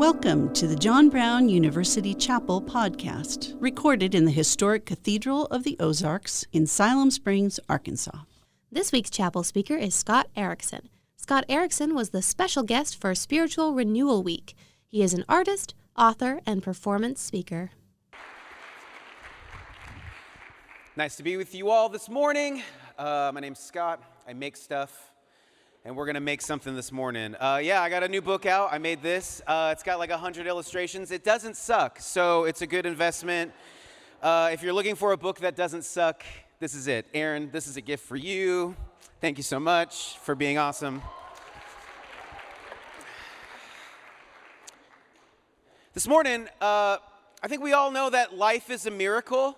Welcome to the John Brown University Chapel podcast, recorded in the historic Cathedral of the Ozarks in Siloam Springs, Arkansas. This week's chapel speaker is Scott Erickson. Scott Erickson was the special guest for Spiritual Renewal Week. He is an artist, author, and performance speaker. Nice to be with you all this morning. My name's Scott. I make stuff, and we're going to make something this morning. I got a new book out. I made this. It's got like 100 illustrations. It doesn't suck, so it's a good investment. If you're looking for a book that doesn't suck, this is it. Aaron, this is a gift for you. Thank you so much for being awesome. This morning, I think we all know that life is a miracle,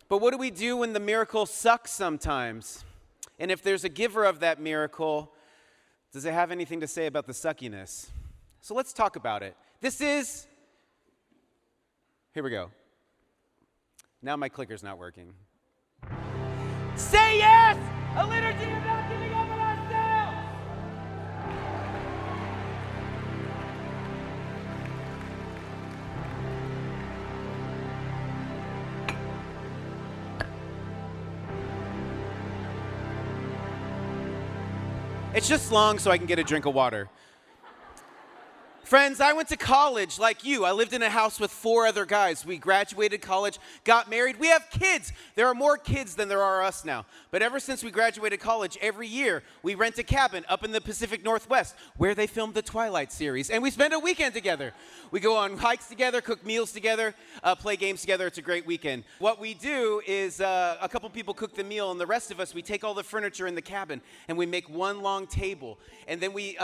but what do we do when the miracle sucks sometimes? And if there's a giver of that miracle, does it have anything to say about the suckiness? So let's talk about it. Here we go. Now my clicker's not working. Say yes! A liturgy of not giving up on ourselves! It's just long so I can get a drink of water. Friends, I went to college like you. I lived in a house with 4 other guys. We graduated college, got married. We have kids. There are more kids than there are us now. But ever since we graduated college, every year we rent a cabin up in the Pacific Northwest where they filmed the Twilight series. And we spend a weekend together. We go on hikes together, cook meals together, play games together. It's a great weekend. What we do is a couple people cook the meal, and the rest of us, we take all the furniture in the cabin and we make one long table. And then we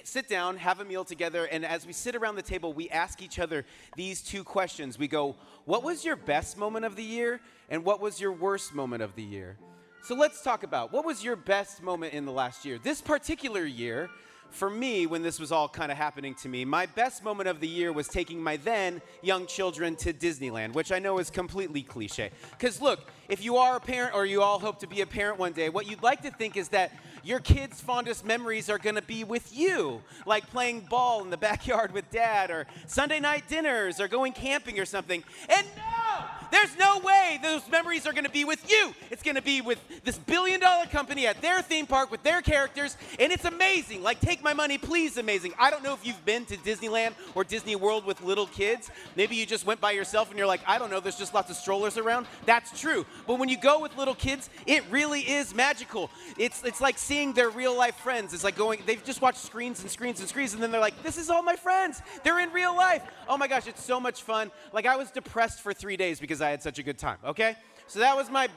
sit down, have a meal together, and as we sit around the table, we ask each other these 2 questions. We go, what was your best moment of the year, and what was your worst moment of the year? So let's talk about, what was your best moment in the last year? This particular year, for me, when this was all kind of happening to me, my best moment of the year was taking my then young children to Disneyland, which I know is completely cliche. Because look, if you are a parent or you all hope to be a parent one day, what you'd like to think is that your kids' fondest memories are going to be with you, like playing ball in the backyard with dad, or Sunday night dinners, or going camping or something. And no, there's no way those memories are going to be with you. It's going to be with this billion-dollar company at their theme park with their characters, and it's amazing. Like, take my money, please, amazing. I don't know if you've been to Disneyland or Disney World with little kids. Maybe you just went by yourself and you're like, I don't know, there's just lots of strollers around. That's true. But when you go with little kids, it really is magical. It's like seeing their real-life friends. It's like they've just watched screens and screens and screens, and then they're like, this is all my friends. They're in real life. Oh my gosh, it's so much fun. Like, I was depressed for 3 days because I had such a good time, okay? So that was my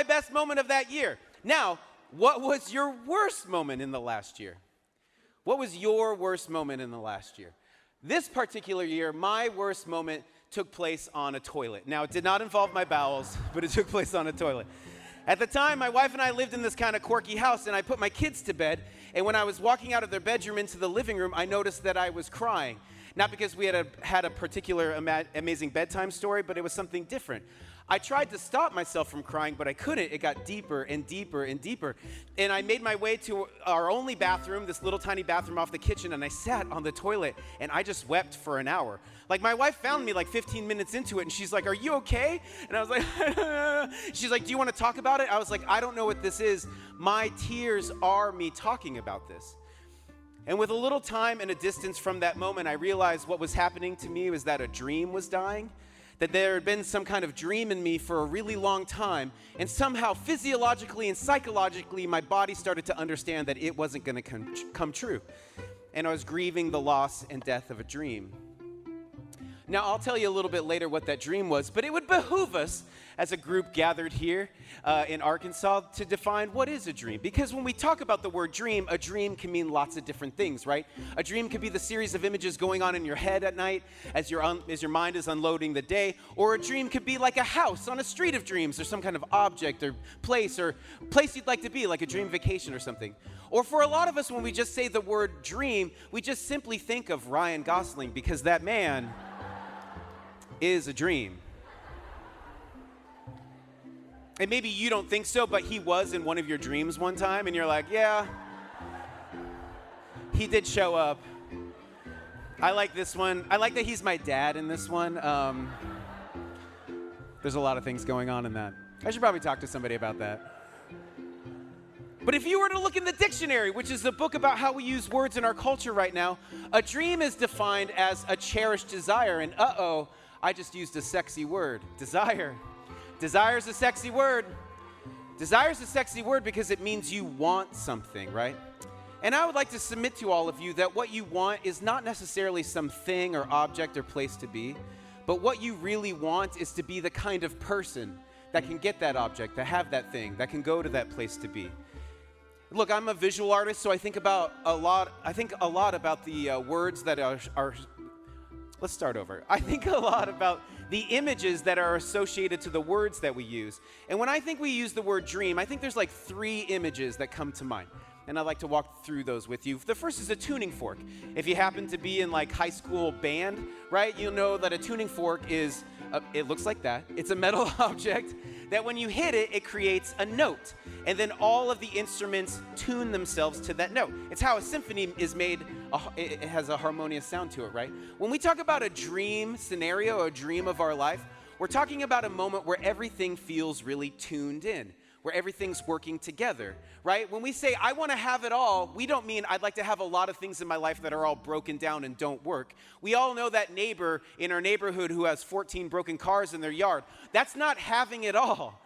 best moment of that year. Now, what was your worst moment in the last year? What was your worst moment in the last year? This particular year, my worst moment took place on a toilet. Now, it did not involve my bowels, but it took place on a toilet. At the time, my wife and I lived in this kind of quirky house, and I put my kids to bed, and when I was walking out of their bedroom into the living room, I noticed that I was crying. Not because we had a particular amazing bedtime story, but it was something different. I tried to stop myself from crying, but I couldn't. It got deeper and deeper and deeper. And I made my way to our only bathroom, this little tiny bathroom off the kitchen, and I sat on the toilet, and I just wept for an hour. Like, my wife found me like 15 minutes into it, and she's like, are you okay? And I was like, she's like, do you want to talk about it? I was like, I don't know what this is. My tears are me talking about this. And with a little time and a distance from that moment, I realized what was happening to me was that a dream was dying, that there had been some kind of dream in me for a really long time, and somehow physiologically and psychologically, my body started to understand that it wasn't going to come true. And I was grieving the loss and death of a dream. Now, I'll tell you a little bit later what that dream was, but it would behoove us as a group gathered here in Arkansas to define what is a dream. Because when we talk about the word dream, a dream can mean lots of different things, right? A dream could be the series of images going on in your head at night as your mind is unloading the day. Or a dream could be like a house on a street of dreams, or some kind of object or place you'd like to be, like a dream vacation or something. Or for a lot of us, when we just say the word dream, we just simply think of Ryan Gosling, because that man is a dream. And maybe you don't think so, but he was in one of your dreams one time, and you're like, yeah, he did show up. I like this one. I like that he's my dad in this one. There's a lot of things going on in that. I should probably talk to somebody about that. But if you were to look in the dictionary, which is the book about how we use words in our culture right now, a dream is defined as a cherished desire. And I just used a sexy word, desire. Desire is a sexy word. Desire is a sexy word because it means you want something, right? And I would like to submit to all of you that what you want is not necessarily some thing or object or place to be, but what you really want is to be the kind of person that can get that object, to have that thing, that can go to that place to be. Look, I'm a visual artist, so I think a lot about the words that are. Let's start over. I think a lot about the images that are associated to the words that we use. And when I think we use the word dream, I think there's like 3 images that come to mind. And I'd like to walk through those with you. The first is a tuning fork. If you happen to be in like high school band, right, you'll know that a tuning fork is, it looks like that. It's a metal object that when you hit it, it creates a note. And then all of the instruments tune themselves to that note. It's how a symphony is made, it has a harmonious sound to it, right? When we talk about a dream scenario, a dream of our life, we're talking about a moment where everything feels really tuned in, where everything's working together, right? When we say, I want to have it all, we don't mean I'd like to have a lot of things in my life that are all broken down and don't work. We all know that neighbor in our neighborhood who has 14 broken cars in their yard. That's not having it all.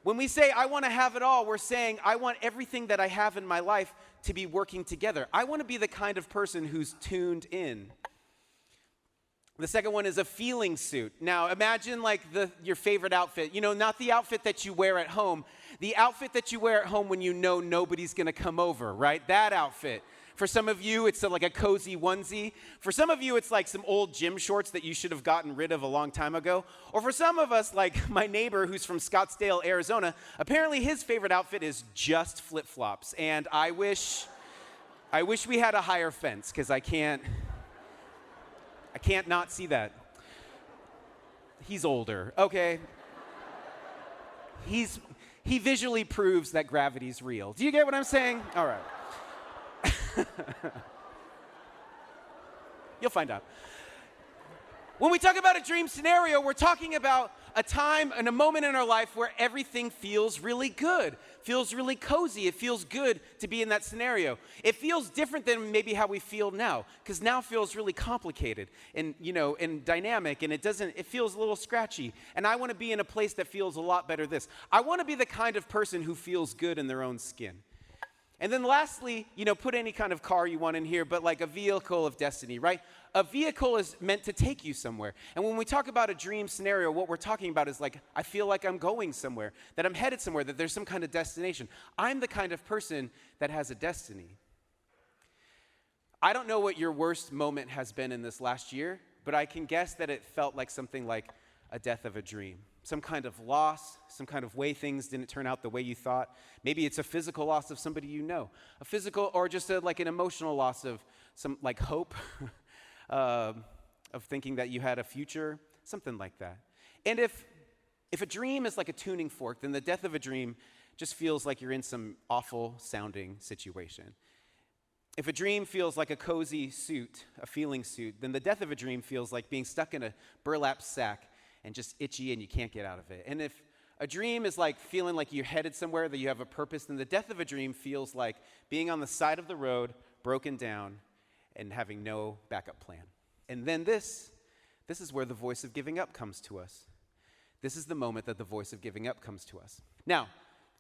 When we say, I want to have it all, we're saying, I want everything that I have in my life to be working together. I want to be the kind of person who's tuned in. The second one is a feeling suit. Now, imagine like your favorite outfit. You know, not the outfit that you wear at home. The outfit that you wear at home when you know nobody's going to come over, right? That outfit. For some of you, it's like a cozy onesie. For some of you, it's like some old gym shorts that you should have gotten rid of a long time ago. Or for some of us, like my neighbor who's from Scottsdale, Arizona, apparently his favorite outfit is just flip-flops. And I wish we had a higher fence because I can't not see that. He's older, okay? He visually proves that gravity's real. Do you get what I'm saying? All right. You'll find out. When we talk about a dream scenario, we're talking about a time and a moment in our life where everything feels really good, feels really cozy. It feels good to be in that scenario. It feels different than maybe how we feel now, because now feels really complicated and, and dynamic, and it feels a little scratchy. And I want to be in a place that feels a lot better this. I want to be the kind of person who feels good in their own skin. And then lastly, put any kind of car you want in here, but like a vehicle of destiny, right? A vehicle is meant to take you somewhere. And when we talk about a dream scenario, what we're talking about is like, I feel like I'm going somewhere, that I'm headed somewhere, that there's some kind of destination. I'm the kind of person that has a destiny. I don't know what your worst moment has been in this last year, but I can guess that it felt like something like a death of a dream. Some kind of loss, some kind of way things didn't turn out the way you thought. Maybe it's a physical loss of somebody you know. A physical or just like an emotional loss of some like hope, of thinking that you had a future, something like that. And if a dream is like a tuning fork, then the death of a dream just feels like you're in some awful sounding situation. If a dream feels like a cozy suit, a feeling suit, then the death of a dream feels like being stuck in a burlap sack and just itchy and you can't get out of it. And if a dream is like feeling like you're headed somewhere, that you have a purpose, then the death of a dream feels like being on the side of the road, broken down, and having no backup plan. And then this is where the voice of giving up comes to us. This is the moment that the voice of giving up comes to us. Now,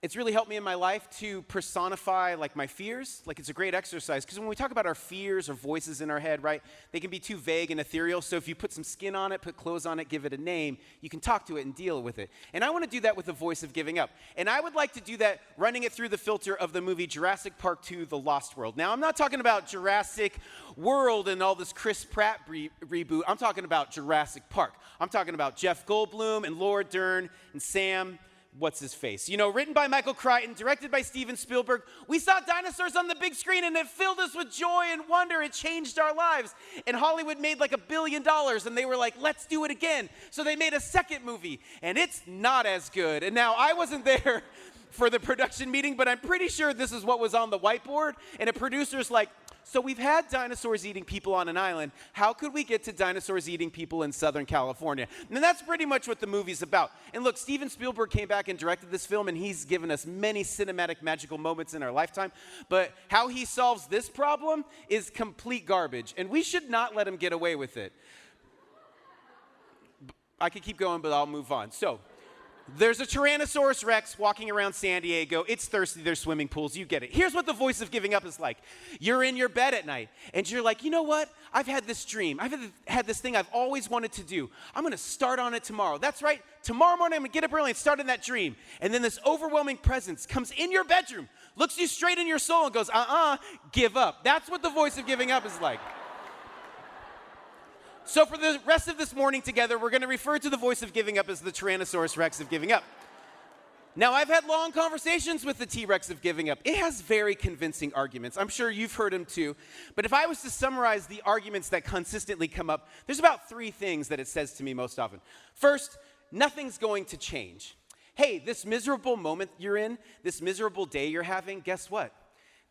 it's really helped me in my life to personify like my fears. Like it's a great exercise because when we talk about our fears or voices in our head, right, they can be too vague and ethereal. So if you put some skin on it, put clothes on it, give it a name, you can talk to it and deal with it. And I want to do that with the voice of giving up. And I would like to do that running it through the filter of the movie Jurassic Park 2, The Lost World. Now, I'm not talking about Jurassic World and all this Chris Pratt reboot. I'm talking about Jurassic Park. I'm talking about Jeff Goldblum and Laura Dern and Sam what's his face? Written by Michael Crichton, directed by Steven Spielberg. We saw dinosaurs on the big screen and it filled us with joy and wonder. It changed our lives. And Hollywood made like $1 billion and they were like, let's do it again. So they made a second movie and it's not as good. And now I wasn't there for the production meeting, but I'm pretty sure this is what was on the whiteboard. And a producer's like, So we've had dinosaurs eating people on an island. How could we get to dinosaurs eating people in Southern California? And that's pretty much what the movie's about. And look, Steven Spielberg came back and directed this film, and he's given us many cinematic magical moments in our lifetime. But how he solves this problem is complete garbage, and we should not let him get away with it. I could keep going, but I'll move on. So, there's a Tyrannosaurus Rex walking around San Diego. It's thirsty. There's swimming pools. You get it. Here's what the voice of giving up is like. You're in your bed at night, and you're like, you know what? I've had this dream. I've had this thing I've always wanted to do. I'm going to start on it tomorrow. That's right. Tomorrow morning, I'm going to get up early and start on that dream. And then this overwhelming presence comes in your bedroom, looks you straight in your soul, and goes, give up. That's what the voice of giving up is like. So for the rest of this morning together, we're going to refer to the voice of giving up as the Tyrannosaurus Rex of giving up. Now, I've had long conversations with the T-Rex of giving up. It has very convincing arguments. I'm sure you've heard them too. But if I was to summarize the arguments that consistently come up, there's about 3 things that it says to me most often. First, nothing's going to change. Hey, this miserable moment you're in, this miserable day you're having, guess what?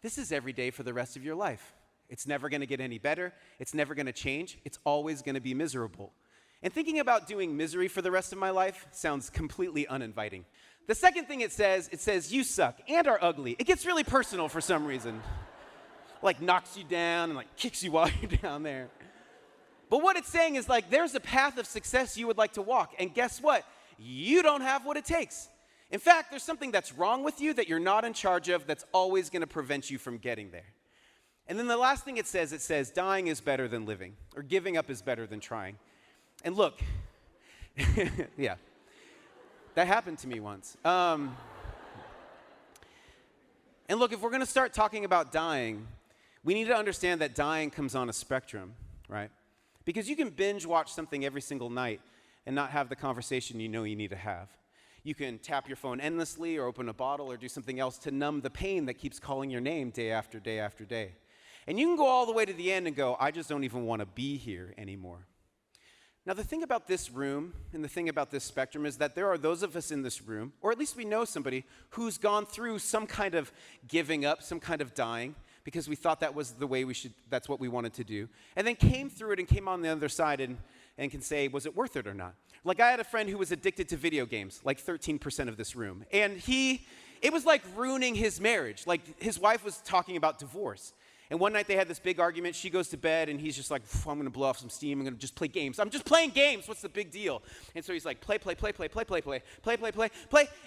This is every day for the rest of your life. It's never going to get any better. It's never going to change. It's always going to be miserable. And thinking about doing misery for the rest of my life sounds completely uninviting. The second thing it says, you suck and are ugly. It gets really personal for some reason. Like knocks you down and like kicks you while you're down there. But what it's saying is like, there's a path of success you would like to walk. And guess what? You don't have what it takes. In fact, there's something that's wrong with you that you're not in charge of that's always going to prevent you from getting there. And then the last thing it says, dying is better than living, or giving up is better than trying. And look, yeah, that happened to me once. And look, if we're going to start talking about dying, we need to understand that dying comes on a spectrum, right? Because you can binge watch something every single night and not have the conversation you know you need to have. You can tap your phone endlessly or open a bottle or do something else to numb the pain that keeps calling your name day after day after day. And you can go all the way to the end and go, I just don't even want to be here anymore. Now, the thing about this room and the thing about this spectrum is that there are those of us in this room, or at least we know somebody, who's gone through some kind of giving up, some kind of dying, because we thought that was the way that's what we wanted to do, and then came through it and came on the other side and can say, was it worth it or not? Like, I had a friend who was addicted to video games, like 13% of this room, and it was like ruining his marriage. Like, his wife was talking about divorce. And one night they had this big argument. She goes to bed, and he's just like, I'm going to blow off some steam. I'm going to just play games. I'm just playing games. What's the big deal? And so he's like, play.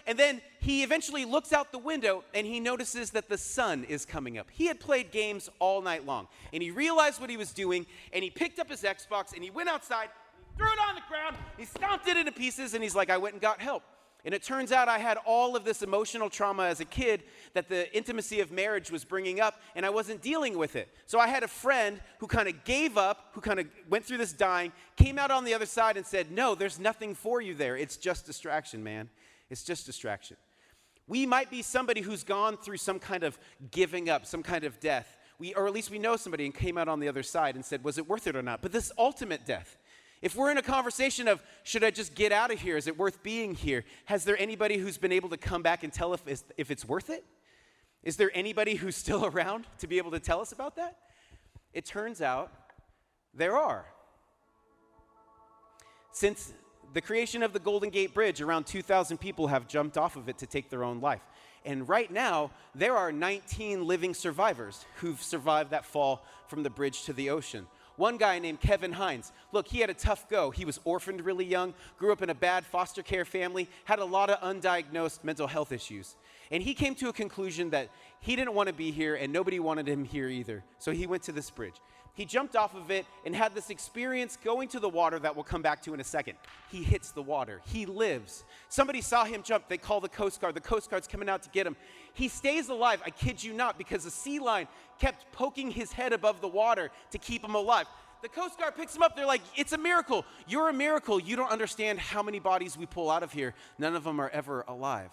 And then he eventually looks out the window, and he notices that the sun is coming up. He had played games all night long, and he realized what he was doing, and he picked up his Xbox, and he went outside, he threw it on the ground, he stomped it into pieces, and he's like, I went and got help. And it turns out I had all of this emotional trauma as a kid that the intimacy of marriage was bringing up, and I wasn't dealing with it. So I had a friend who kind of gave up, who kind of went through this dying, came out on the other side and said, no, there's nothing for you there. It's just distraction, man. It's just distraction. We might be somebody who's gone through some kind of giving up, some kind of death. Or at least we know somebody and came out on the other side and said, was it worth it or not? But this ultimate death, if we're in a conversation of, should I just get out of here? Is it worth being here? Has there anybody who's been able to come back and tell if it's worth it? Is there anybody who's still around to be able to tell us about that? It turns out there are. Since the creation of the Golden Gate Bridge, around 2,000 people have jumped off of it to take their own life. And right now, there are 19 living survivors who've survived that fall from the bridge to the ocean. One guy named Kevin Hines, look, he had a tough go. He was orphaned really young, grew up in a bad foster care family, had a lot of undiagnosed mental health issues. And he came to a conclusion that he didn't want to be here and nobody wanted him here either. So he went to this bridge. He jumped off of it and had this experience going to the water that we'll come back to in a second. He hits the water. He lives. Somebody saw him jump. They call the Coast Guard. The Coast Guard's coming out to get him. He stays alive, I kid you not, because the sea lion kept poking his head above the water to keep him alive. The Coast Guard picks him up. They're like, it's a miracle. You're a miracle. You don't understand how many bodies we pull out of here. None of them are ever alive.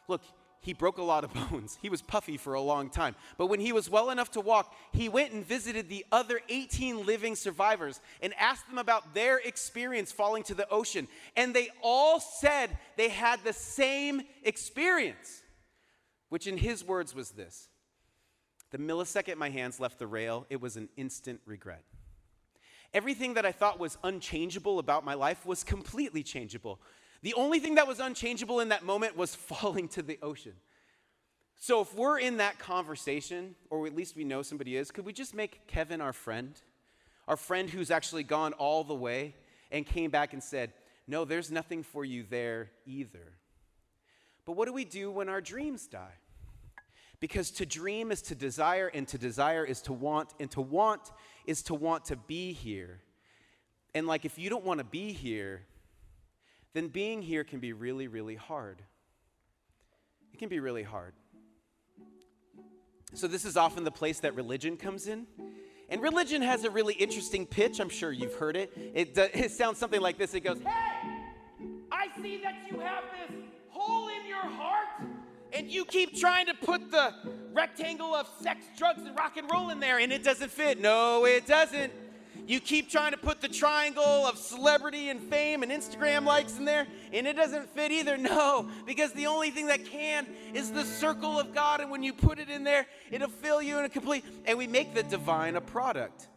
Look, he broke a lot of bones. He was puffy for a long time. But when he was well enough to walk, he went and visited the other 18 living survivors and asked them about their experience falling to the ocean. And they all said they had the same experience, which in his words was this: The millisecond my hands left the rail, it was an instant regret. Everything that I thought was unchangeable about my life was completely changeable. The only thing that was unchangeable in that moment was falling to the ocean. So if we're in that conversation, or at least we know somebody is, could we just make Kevin our friend who's actually gone all the way and came back and said, no, there's nothing for you there either. But what do we do when our dreams die? Because to dream is to desire, and to desire is to want, and to want is to want to be here. And like, if you don't want to be here, then being here can be really, really hard. It can be really hard. So this is often the place that religion comes in. And religion has a really interesting pitch. I'm sure you've heard it. It sounds something like this. It goes, hey, I see that you have this hole in your heart, and you keep trying to put the rectangle of sex, drugs, and rock and roll in there, and it doesn't fit. No, it doesn't. You keep trying to put the triangle of celebrity and fame and Instagram likes in there, and it doesn't fit either. No, because the only thing that can is the circle of God, and when you put it in there, it'll fill you in a complete, and we make the divine a product.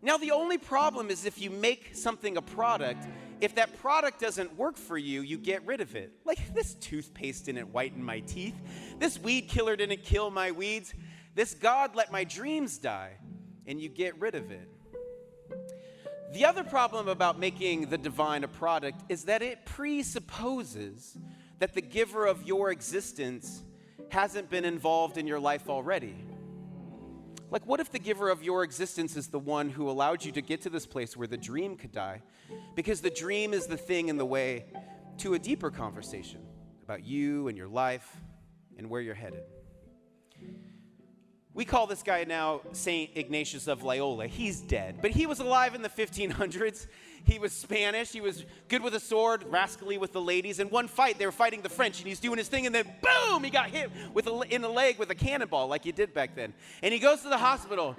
Now, the only problem is if you make something a product, if that product doesn't work for you, you get rid of it. Like, this toothpaste didn't whiten my teeth. This weed killer didn't kill my weeds. This God let my dreams die, and you get rid of it. The other problem about making the divine a product is that it presupposes that the giver of your existence hasn't been involved in your life already. Like, what if the giver of your existence is the one who allowed you to get to this place where the dream could die? Because the dream is the thing in the way to a deeper conversation about you and your life and where you're headed. We call this guy now St. Ignatius of Loyola. He's dead, but he was alive in the 1500s. He was Spanish. He was good with a sword, rascally with the ladies. In one fight, they were fighting the French, and he's doing his thing, and then boom, he got hit in the leg with a cannonball like you did back then. And he goes to the hospital,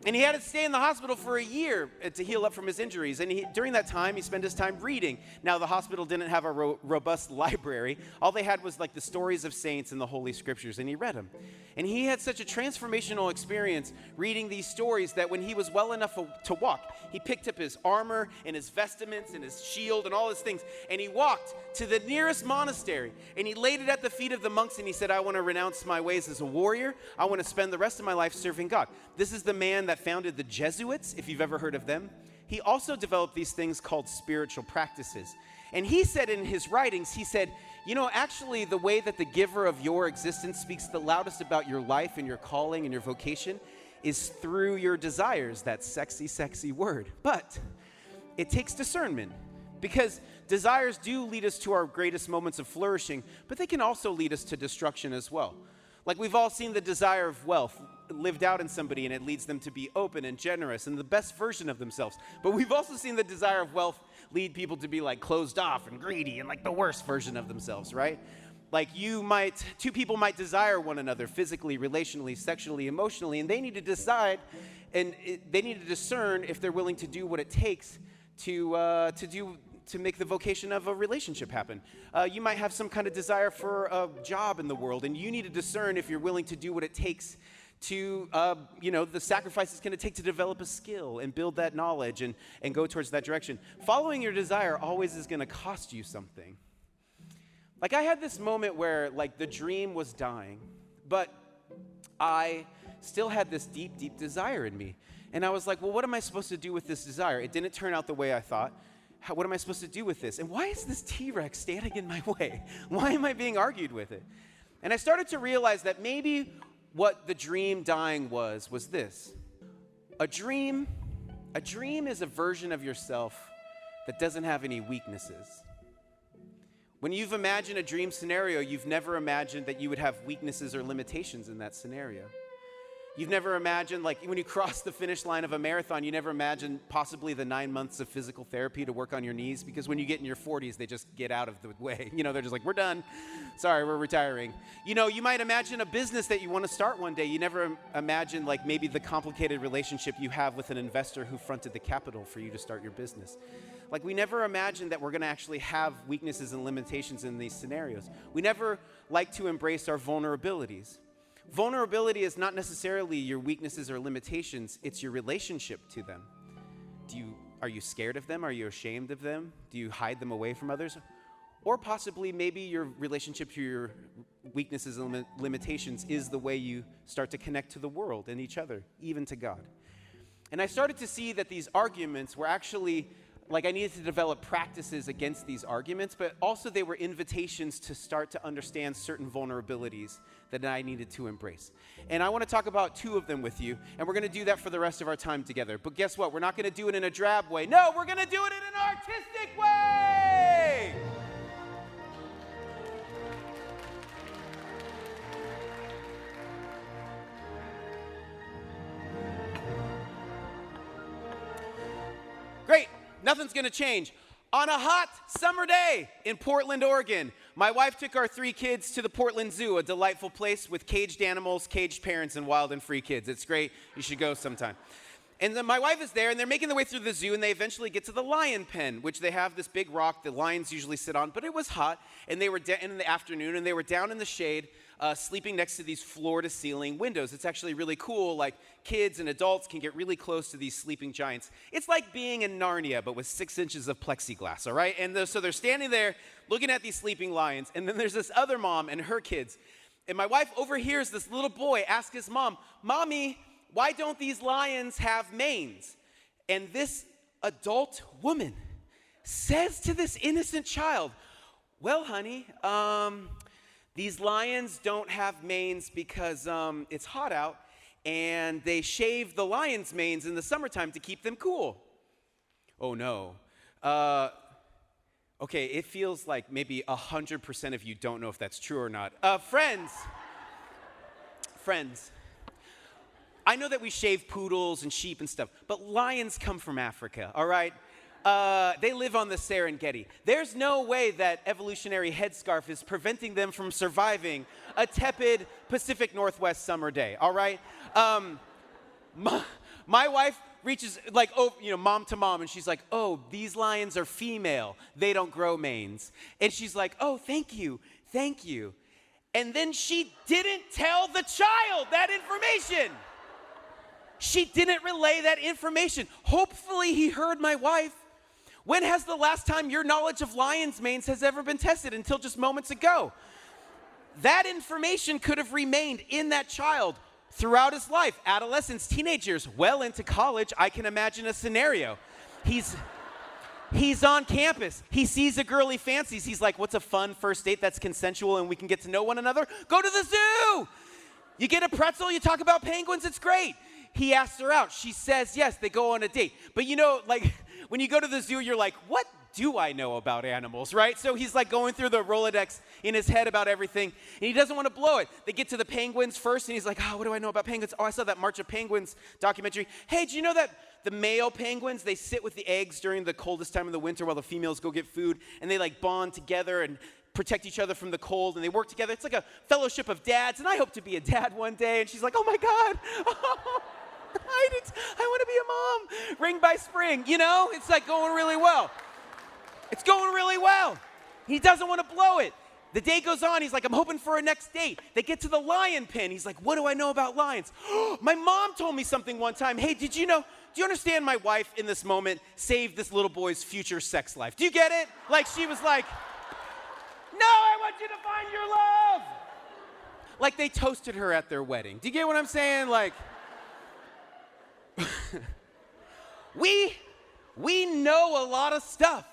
and he had to stay in the hospital for a year to heal up from his injuries. And during that time, he spent his time reading. Now, the hospital didn't have a robust library. All they had was like the stories of saints and the Holy Scriptures, and he read them. And he had such a transformational experience reading these stories that when he was well enough to walk, he picked up his armor and his vestments and his shield and all his things, and he walked to the nearest monastery, and he laid it at the feet of the monks, and he said, I want to renounce my ways as a warrior. I want to spend the rest of my life serving God. This is the man that founded the Jesuits, if you've ever heard of them. He also developed these things called spiritual practices. And he said in his writings, he said, you know, actually the way that the giver of your existence speaks the loudest about your life and your calling and your vocation is through your desires, that sexy, sexy word. But it takes discernment, because desires do lead us to our greatest moments of flourishing, but they can also lead us to destruction as well. Like, we've all seen the desire of wealth lived out in somebody, and it leads them to be open and generous and the best version of themselves. But we've also seen the desire of wealth lead people to be like closed off and greedy and like the worst version of themselves, right? Like, two people might desire one another physically, relationally, sexually, emotionally, and they need to decide, and they need to discern if they're willing to do what it takes to make the vocation of a relationship happen. You might have some kind of desire for a job in the world, and you need to discern if you're willing to do what it takes to, the sacrifice it's going to take to develop a skill and build that knowledge and go towards that direction. Following your desire always is going to cost you something. Like, I had this moment where, like, the dream was dying, but I still had this deep, deep desire in me. And I was like, well, what am I supposed to do with this desire? It didn't turn out the way I thought. What am I supposed to do with this? And why is this T-Rex standing in my way? Why am I being argued with it? And I started to realize that maybe what the dream dying was this. A dream is a version of yourself that doesn't have any weaknesses. When you've imagined a dream scenario, you've never imagined that you would have weaknesses or limitations in that scenario. You've never imagined, like, when you cross the finish line of a marathon, you never imagined possibly the 9 months of physical therapy to work on your knees, because when you get in your 40s, they just get out of the way. They're just like, we're done. Sorry, we're retiring. You might imagine a business that you want to start one day. You never imagine, like, maybe the complicated relationship you have with an investor who fronted the capital for you to start your business. Like, we never imagine that we're going to actually have weaknesses and limitations in these scenarios. We never like to embrace our vulnerabilities. Vulnerability is not necessarily your weaknesses or limitations, it's your relationship to them. Are you scared of them? Are you ashamed of them? Do you hide them away from others? Or possibly maybe your relationship to your weaknesses and limitations is the way you start to connect to the world and each other, even to God. And I started to see that these arguments were actually, I needed to develop practices against these arguments, but also they were invitations to start to understand certain vulnerabilities that I needed to embrace. And I want to talk about 2 of them with you, and we're going to do that for the rest of our time together. But guess what? We're not going to do it in a drab way. No, we're going to do it in an artistic way! Great. Nothing's going to change. On a hot summer day in Portland, Oregon, my wife took our 3 kids to the Portland Zoo, a delightful place with caged animals, caged parents, and wild and free kids. It's great. You should go sometime. And then my wife is there, and they're making their way through the zoo, and they eventually get to the lion pen, which they have this big rock the lions usually sit on. But it was hot, and they were in the afternoon, and they were down in the shade, sleeping next to these floor-to-ceiling windows. It's actually really cool. Kids and adults can get really close to these sleeping giants. It's like being in Narnia, but with 6 inches of plexiglass, all right? And so they're standing there looking at these sleeping lions, and then there's this other mom and her kids. And my wife overhears this little boy ask his mom, "Mommy, why don't these lions have manes?" And this adult woman says to this innocent child, "Well, honey, these lions don't have manes because it's hot out, and they shave the lions' manes in the summertime to keep them cool." Oh, no. Okay, it feels like maybe 100% of you don't know if that's true or not. Friends, I know that we shave poodles and sheep and stuff, but lions come from Africa, all right? They live on the Serengeti. There's no way that evolutionary headscarf is preventing them from surviving a tepid Pacific Northwest summer day, all right? My wife reaches, mom to mom, and she's like, "Oh, these lions are female. They don't grow manes." And she's like, "Oh, thank you. And then she didn't tell the child that information. She didn't relay that information. Hopefully he heard my wife. When has the last time your knowledge of lions' manes has ever been tested? Until just moments ago. That information could have remained in that child throughout his life, adolescence, teenage years, well into college. I can imagine a scenario. He's on campus. He sees a girl he fancies. He's like, "What's a fun first date that's consensual and we can get to know one another? Go to the zoo. You get a pretzel, you talk about penguins, it's great." He asks her out. She says yes. They go on a date. But when you go to the zoo, you're like, "What do I know about animals?" Right? So he's going through the Rolodex in his head about everything, and he doesn't want to blow it. They get to the penguins first, and he's like, "Oh, what do I know about penguins? Oh, I saw that March of Penguins documentary. Hey, do you know that the male penguins, they sit with the eggs during the coldest time of the winter while the females go get food, and they bond together and protect each other from the cold, and they work together. It's like a fellowship of dads, and I hope to be a dad one day." And she's like, "Oh my God, I want to be a mom. Ring by spring." It's going really well. It's going really well. He doesn't want to blow it. The day goes on. He's like, "I'm hoping for a next date." They get to the lion pen. He's like, "What do I know about lions?" "My mom told me something one time. Hey, do you understand my wife in this moment saved this little boy's future sex life? Do you get it?" She was like, "No, I want you to find your love." They toasted her at their wedding. Do you get what I'm saying? We know a lot of stuff.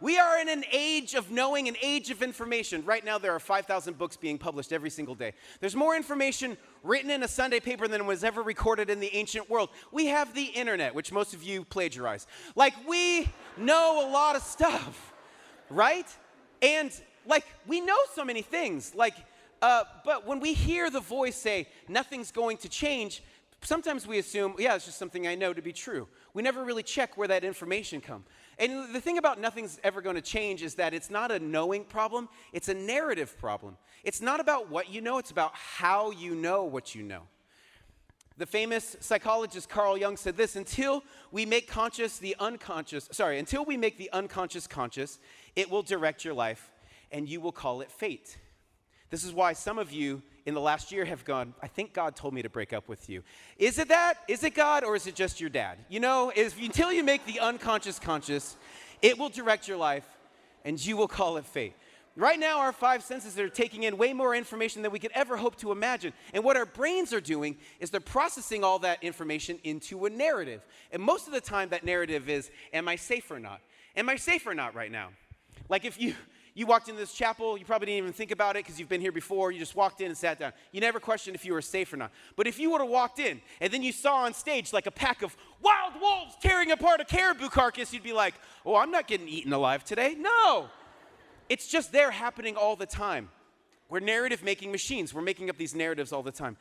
We are in an age of knowing, an age of information. Right now, there are 5,000 books being published every single day. There's more information written in a Sunday paper than was ever recorded in the ancient world. We have the internet, which most of you plagiarize. We know a lot of stuff, right? And, we know so many things. But when we hear the voice say, "Nothing's going to change," sometimes we assume, yeah, it's just something I know to be true. We never really check where that information comes. And the thing about nothing's ever going to change is that it's not a knowing problem, it's a narrative problem. It's not about what you know, it's about how you know what you know. The famous psychologist Carl Jung said this: until we make the unconscious conscious, it will direct your life, and you will call it fate. This is why some of you in the last year have gone, I think God told me to break up with you. Is it that? Is it God, or is it just your dad? You know, until you make the unconscious conscious, it will direct your life, and you will call it fate. Right now, our five senses are taking in way more information than we could ever hope to imagine. And what our brains are doing is they're processing all that information into a narrative. And most of the time, that narrative is, am I safe or not? Am I safe or not right now? Like if you walked into this chapel, you probably didn't even think about it because you've been here before. You just walked in and sat down. You never questioned if you were safe or not. But if you would have walked in and then you saw on stage like a pack of wild wolves tearing apart a caribou carcass, you'd be like, oh, I'm not getting eaten alive today. No. It's just there happening all the time. We're narrative-making machines. We're making up these narratives all the time.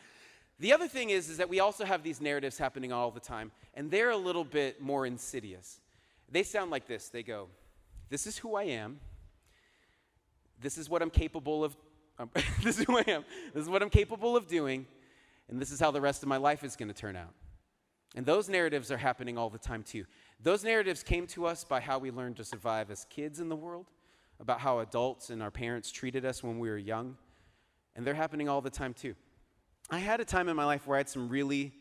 The other thing is that we also have these narratives happening all the time, and they're a little bit more insidious. They sound like this. They go, this is who I am. This is what I'm capable of. This is who I am. This is what I'm capable of doing, and this is how the rest of my life is going to turn out. And those narratives are happening all the time, too. Those narratives came to us by how we learned to survive as kids in the world, about how adults and our parents treated us when we were young, and they're happening all the time too. I had a time in my life where I had some really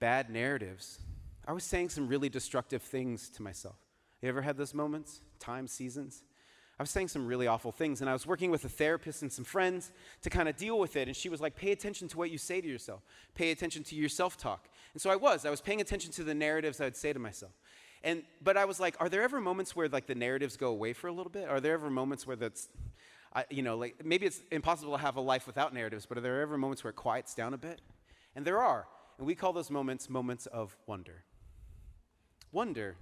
bad narratives. I was saying some really destructive things to myself. You ever had those moments, times, seasons? I was saying some really awful things, and I was working with a therapist and some friends to kind of deal with it, and she was like, pay attention to what you say to yourself. Pay attention to your self-talk. And so I was paying attention to the narratives I would say to myself. But I was like, are there ever moments where like the narratives go away for a little bit? Are there ever moments where like maybe it's impossible to have a life without narratives, but are there ever moments where it quiets down a bit? And there are. And we call those moments of wonder. Wonder.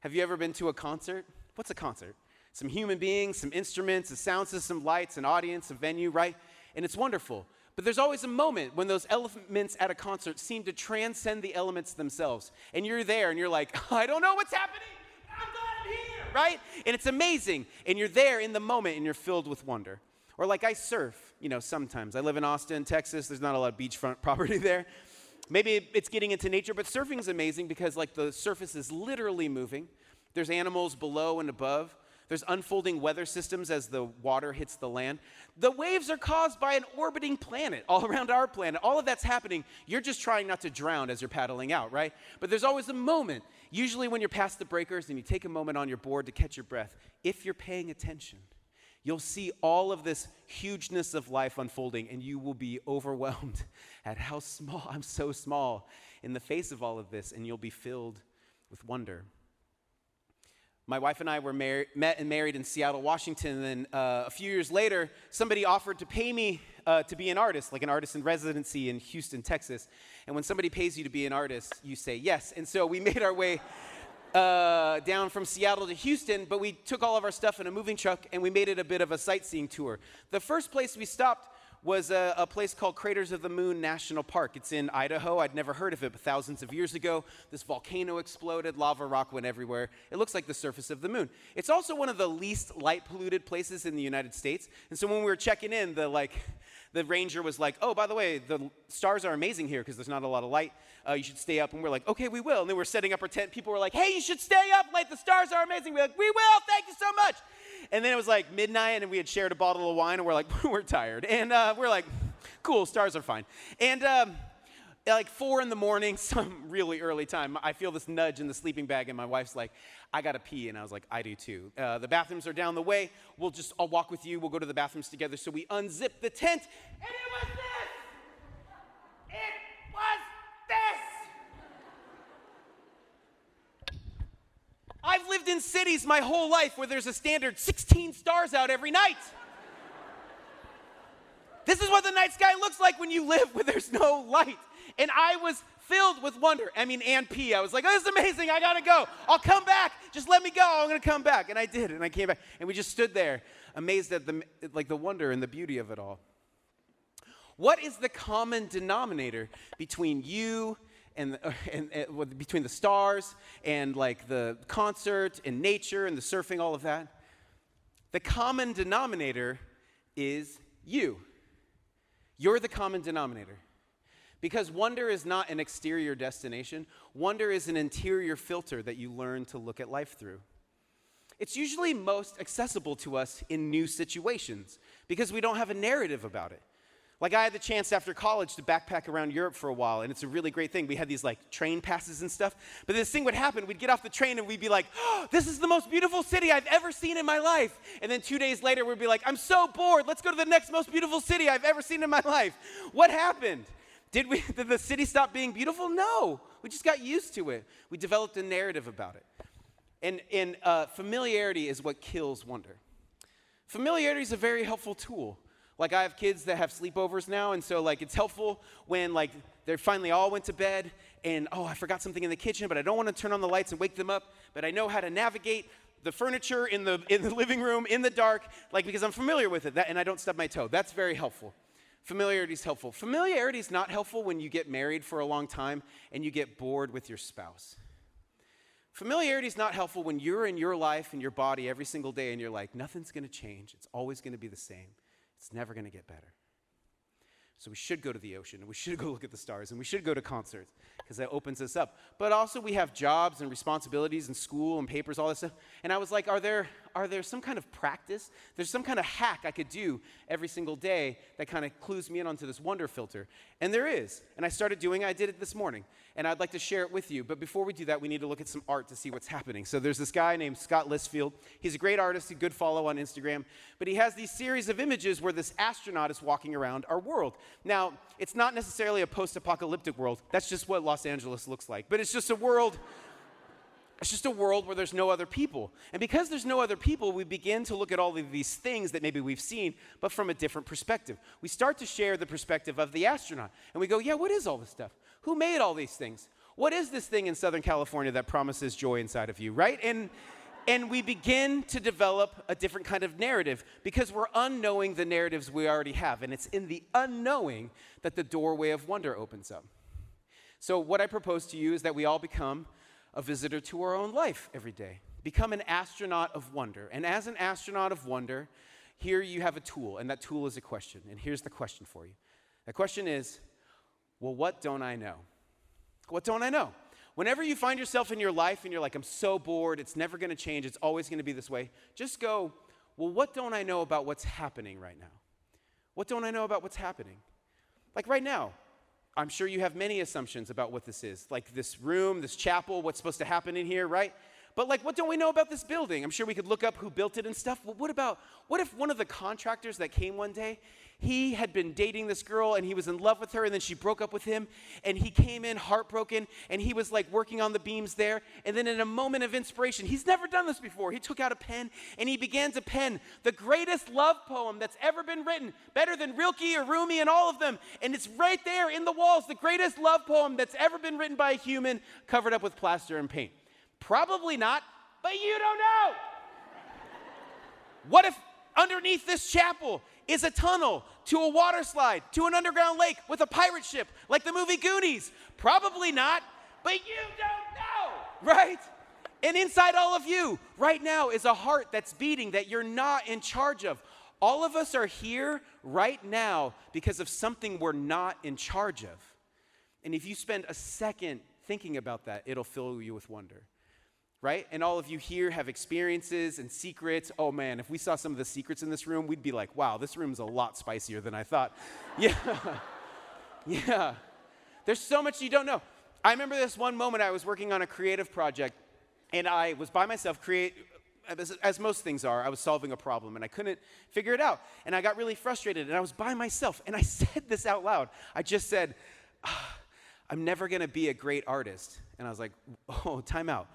Have you ever been to a concert? What's a concert? Some human beings, some instruments, a sound system, lights, an audience, a venue, right? And it's wonderful. But there's always a moment when those elements at a concert seem to transcend the elements themselves. And you're there and you're like, I don't know what's happening. I'm glad I'm here, right? And it's amazing. And you're there in the moment and you're filled with wonder. Or like I surf, sometimes. I live in Austin, Texas. There's not a lot of beachfront property there. Maybe it's getting into nature, but surfing is amazing because like the surface is literally moving. There's animals below and above. There's unfolding weather systems as the water hits the land. The waves are caused by an orbiting planet all around our planet. All of that's happening. You're just trying not to drown as you're paddling out, right? But there's always a moment, usually when you're past the breakers and you take a moment on your board to catch your breath. If you're paying attention, you'll see all of this hugeness of life unfolding, and you will be overwhelmed at how small, I'm so small in the face of all of this, and you'll be filled with wonder. My wife and I were met and married in Seattle, Washington, and then a few years later, somebody offered to pay me to be an artist, like an artist in residency in Houston, Texas. And when somebody pays you to be an artist, you say yes. And so we made our way down from Seattle to Houston, but we took all of our stuff in a moving truck, and we made it a bit of a sightseeing tour. The first place we stopped was a place called Craters of the Moon National Park. It's in Idaho. I'd never heard of it, but thousands of years ago, this volcano exploded, lava rock went everywhere. It looks like the surface of the moon. It's also one of the least light-polluted places in the United States. And so when we were checking in, the ranger was like, oh, by the way, the stars are amazing here because there's not a lot of light. You should stay up. And we're like, okay, we will. And then we're setting up our tent. People were like, hey, you should stay up late. The stars are amazing. We're like, we will. Thank you so much. And then it was like midnight, and we had shared a bottle of wine, and we're like, we're tired. And we're like, cool, stars are fine. And like 4 in, some really early time, I feel this nudge in the sleeping bag, and my wife's like, I gotta pee. And I was like, I do too. The bathrooms are down the way. I'll walk with you. We'll go to the bathrooms together. So we unzip the tent, and it was this! It was this! I've lived in cities my whole life where there's a standard 16 stars out every night. This is what the night sky looks like when you live where there's no light. And I was filled with wonder. And pee. I was like, oh, this is amazing. I gotta go. I'll come back. Just let me go. I'm gonna come back. And I did. And I came back. And we just stood there, amazed at the wonder and the beauty of it all. What is the common denominator between you and between the stars and like the concert and nature and the surfing, all of that? The common denominator is you. You're the common denominator. Because wonder is not an exterior destination. Wonder is an interior filter that you learn to look at life through. It's usually most accessible to us in new situations because we don't have a narrative about it. Like I had the chance after college to backpack around Europe for a while, and it's a really great thing. We had these like train passes and stuff, but this thing would happen. We'd get off the train and we'd be like, oh, this is the most beautiful city I've ever seen in my life. And then 2 days later, we'd be like, I'm so bored. Let's go to the next most beautiful city I've ever seen in my life. What happened? Did the city stop being beautiful? No, we just got used to it. We developed a narrative about it. And familiarity is what kills wonder. Familiarity is a very helpful tool. Like I have kids that have sleepovers now, and so like it's helpful when like they finally all went to bed and I forgot something in the kitchen, but I don't want to turn on the lights and wake them up, but I know how to navigate the furniture in the living room in the dark, like because I'm familiar with it, and I don't stub my toe. That's very helpful. Familiarity is helpful. Familiarity is not helpful when you get married for a long time and you get bored with your spouse. Familiarity is not helpful when you're in your life and your body every single day and you're like, nothing's going to change. It's always going to be the same. It's never going to get better. So we should go to the ocean, and we should go look at the stars, and we should go to concerts, because that opens us up. But also we have jobs and responsibilities and school and papers, all this stuff. And I was like, are there some kind of practice? There's some kind of hack I could do every single day that kind of clues me in onto this wonder filter. And there is. And I started doing it. I did it this morning. And I'd like to share it with you. But before we do that, we need to look at some art to see what's happening. So there's this guy named Scott Listfield. He's a great artist, a good follow on Instagram. But he has these series of images where this astronaut is walking around our world. Now, it's not necessarily a post-apocalyptic world. That's just what Los Angeles looks like. But it's just a world where there's no other people. And because there's no other people, we begin to look at all of these things that maybe we've seen, but from a different perspective. We start to share the perspective of the astronaut. And we go, yeah, what is all this stuff? Who made all these things? What is this thing in Southern California that promises joy inside of you, right? And we begin to develop a different kind of narrative because we're unknowing the narratives we already have. And it's in the unknowing that the doorway of wonder opens up. So what I propose to you is that we all become a visitor to our own life every day. Become an astronaut of wonder. And as an astronaut of wonder, here you have a tool, and that tool is a question. And here's the question for you. The question is, well, what don't I know? What don't I know? Whenever you find yourself in your life and you're like, I'm so bored, it's never going to change, it's always going to be this way, just go, well, what don't I know about what's happening right now? What don't I know about what's happening? Like right now, I'm sure you have many assumptions about what this is, like this room, this chapel, what's supposed to happen in here, right? But like, what don't we know about this building? I'm sure we could look up who built it and stuff. Well, what if one of the contractors that came one day, he had been dating this girl and he was in love with her and then she broke up with him and he came in heartbroken and he was like working on the beams there, and then in a moment of inspiration, he's never done this before, he took out a pen and he began to pen the greatest love poem that's ever been written, better than Rilke or Rumi and all of them, and it's right there in the walls, the greatest love poem that's ever been written by a human, covered up with plaster and paint. Probably not, but you don't know. What if underneath this chapel is a tunnel to a water slide, to an underground lake with a pirate ship, like the movie Goonies? Probably not, but you don't know, right? And inside all of you right now is a heart that's beating that you're not in charge of. All of us are here right now because of something we're not in charge of. And if you spend a second thinking about that, it'll fill you with wonder. Right? And all of you here have experiences and secrets. Oh man, if we saw some of the secrets in this room, we'd be like, wow, this room's a lot spicier than I thought. Yeah. Yeah. There's so much you don't know. I remember this one moment I was working on a creative project and I was by myself, as most things are, I was solving a problem and I couldn't figure it out. And I got really frustrated and I was by myself and I said this out loud. I just said, I'm never gonna be a great artist. And I was like, oh, time out.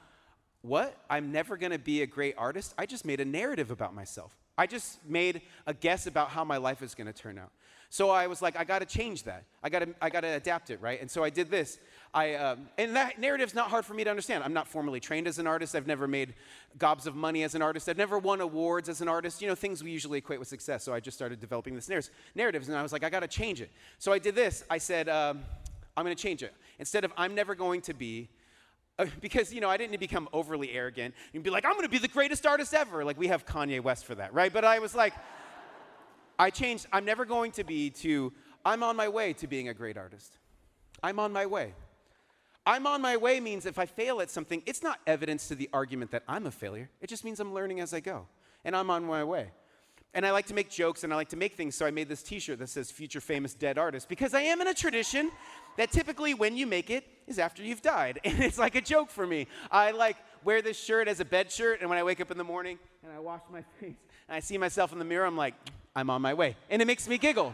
What? I'm never going to be a great artist? I just made a narrative about myself. I just made a guess about how my life is going to turn out. So I was like, I got to change that. I got to adapt it, right? And so I did this. And that narrative's not hard for me to understand. I'm not formally trained as an artist. I've never made gobs of money as an artist. I've never won awards as an artist. You know, things we usually equate with success. So I just started developing this narratives, and I was like, I got to change it. So I did this. I said, I'm going to change it. Instead of I'm never going to be, because, you know, I didn't become overly arrogant and be like, I'm going to be the greatest artist ever. Like, we have Kanye West for that, right? But I was like, I changed, I'm never going to be to, I'm on my way to being a great artist. I'm on my way. I'm on my way means if I fail at something, it's not evidence to the argument that I'm a failure. It just means I'm learning as I go. And I'm on my way. And I like to make jokes and I like to make things, so I made this t-shirt that says Future Famous Dead Artist, because I am in a tradition that typically when you make it is after you've died. And it's like a joke for me. I like wear this shirt as a bed shirt, and when I wake up in the morning and I wash my face and I see myself in the mirror, I'm like, I'm on my way. And it makes me giggle.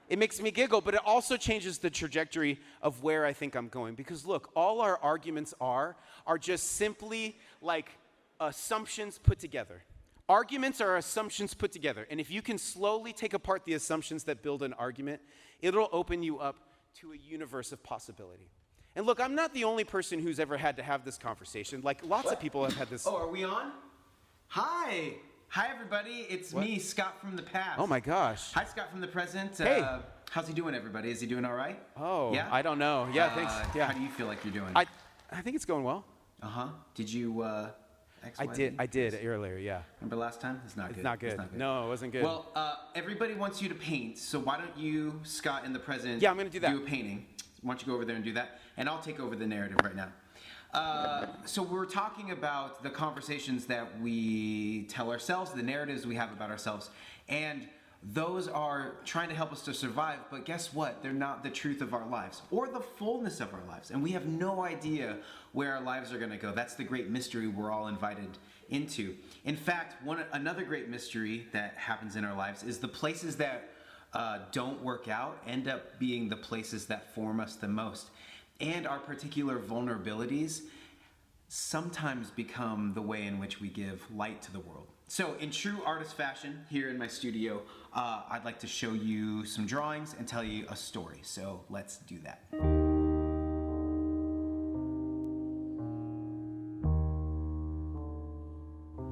It makes me giggle, but it also changes the trajectory of where I think I'm going. Because look, all our arguments are just simply like assumptions put together. Arguments are assumptions put together. And if you can slowly take apart the assumptions that build an argument, it'll open you up to a universe of possibility. And look, I'm not the only person who's ever had to have this conversation. Like, lots of people have had this. Oh, are we on? Hi. Hi, everybody. It's me, Scott from the past. Oh, my gosh. Hi, Scott from the present. Hey. How's he doing, everybody? Is he doing all right? Oh, yeah? I don't know. Yeah, thanks. Yeah. How do you feel like you're doing? I think it's going well. Uh-huh. Did you, I did earlier, yeah. Remember last time? It's not good. It's not good. No, it wasn't good. Well, everybody wants you to paint, so why don't you, Scott in the present, Yeah, I'm gonna do that. do a painting. Why don't you go over there and do that? And I'll take over the narrative right now. So we're talking about the conversations that we tell ourselves, the narratives we have about ourselves, and those are trying to help us to survive, but guess what? They're not the truth of our lives or the fullness of our lives, and we have no idea where our lives are going to go. That's the great mystery we're all invited into. In fact, another great mystery that happens in our lives is the places that don't work out end up being the places that form us the most. And our particular vulnerabilities sometimes become the way in which we give light to the world. So in true artist fashion, here in my studio, I'd like to show you some drawings and tell you a story. So let's do that.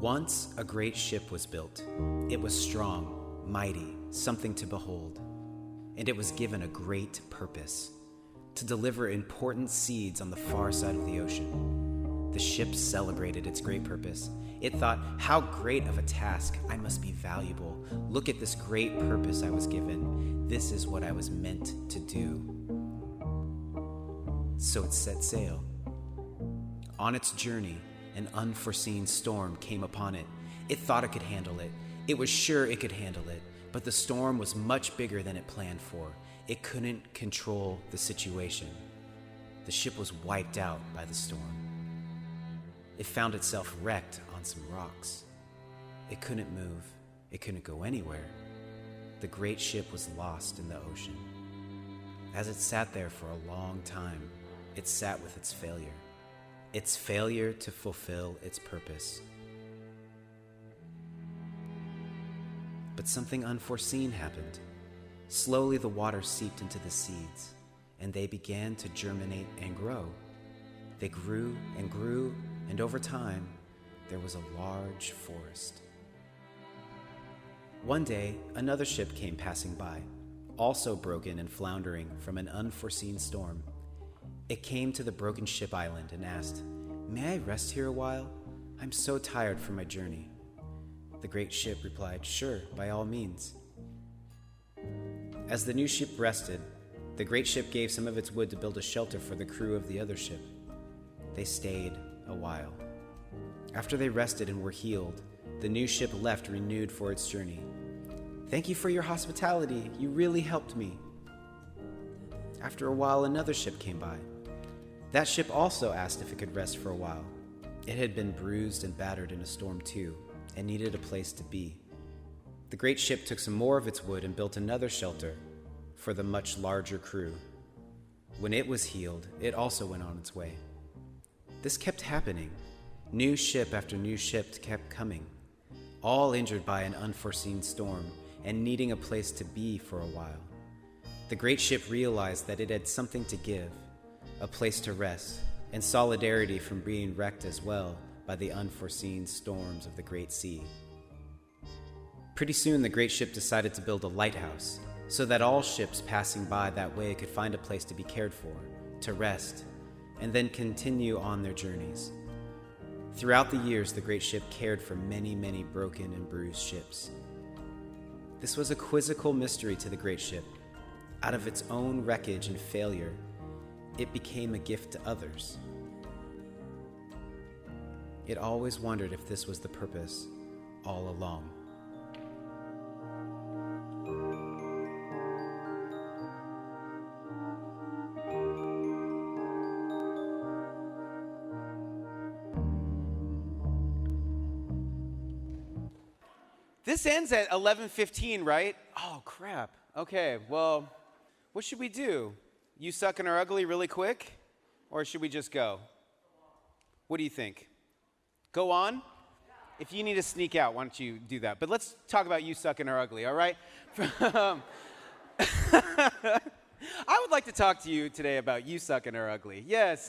Once a great ship was built. It was strong, mighty, something to behold. And it was given a great purpose: to deliver important seeds on the far side of the ocean. The ship celebrated its great purpose. It thought, how great of a task. I must be valuable. Look at this great purpose I was given. This is what I was meant to do. So it set sail. On its journey, an unforeseen storm came upon it. It thought it could handle it. It was sure it could handle it. But the storm was much bigger than it planned for. It couldn't control the situation. The ship was wiped out by the storm. It found itself wrecked on some rocks. It couldn't move. It couldn't go anywhere. The great ship was lost in the ocean. As it sat there for a long time, it sat with its failure to fulfill its purpose. But something unforeseen happened. Slowly the water seeped into the seeds, and they began to germinate and grow. They grew and grew, and over time, there was a large forest. One day, another ship came passing by, also broken and floundering from an unforeseen storm. It came to the broken ship island and asked, "May I rest here a while? I'm so tired from my journey." The great ship replied, "Sure, by all means." As the new ship rested, the great ship gave some of its wood to build a shelter for the crew of the other ship. They stayed a while. After they rested and were healed, the new ship left renewed for its journey. "Thank you for your hospitality. You really helped me." After a while, another ship came by. That ship also asked if it could rest for a while. It had been bruised and battered in a storm too, and needed a place to be. The great ship took some more of its wood and built another shelter for the much larger crew. When it was healed, it also went on its way. This kept happening. New ship after new ship kept coming, all injured by an unforeseen storm and needing a place to be for a while. The great ship realized that it had something to give, a place to rest, and solidarity from being wrecked as well by the unforeseen storms of the great sea. Pretty soon, the great ship decided to build a lighthouse so that all ships passing by that way could find a place to be cared for, to rest, and then continue on their journeys. Throughout the years, the great ship cared for many, many broken and bruised ships. This was a quizzical mystery to the great ship. Out of its own wreckage and failure, it became a gift to others. It always wondered if this was the purpose all along. This ends at 11:15, right? Oh, crap. Okay, well, what should we do? You suck and are ugly really quick? Or should we just go? What do you think? Go on? If you need to sneak out, why don't you do that? But let's talk about you suck and are ugly, all right? I would like to talk to you today about you suck and are ugly. Yes.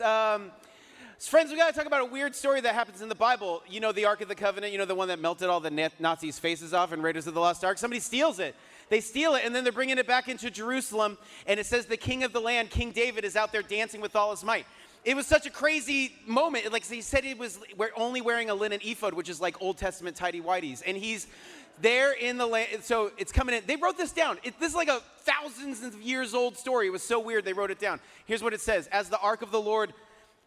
Friends, we got to talk about a weird story that happens in the Bible. You know the Ark of the Covenant, you know the one that melted all the Nazis' faces off in Raiders of the Lost Ark? Somebody steals it. They steal it, and then they're bringing it back into Jerusalem, and it says the king of the land, King David, is out there dancing with all his might. It was such a crazy moment. Like he said, he was only wearing a linen ephod, which is like Old Testament tighty-whities, and he's there in the land. So it's coming in. They wrote this down. This is like a thousands of years old story. It was so weird. They wrote it down. Here's what it says. As the ark of the Lord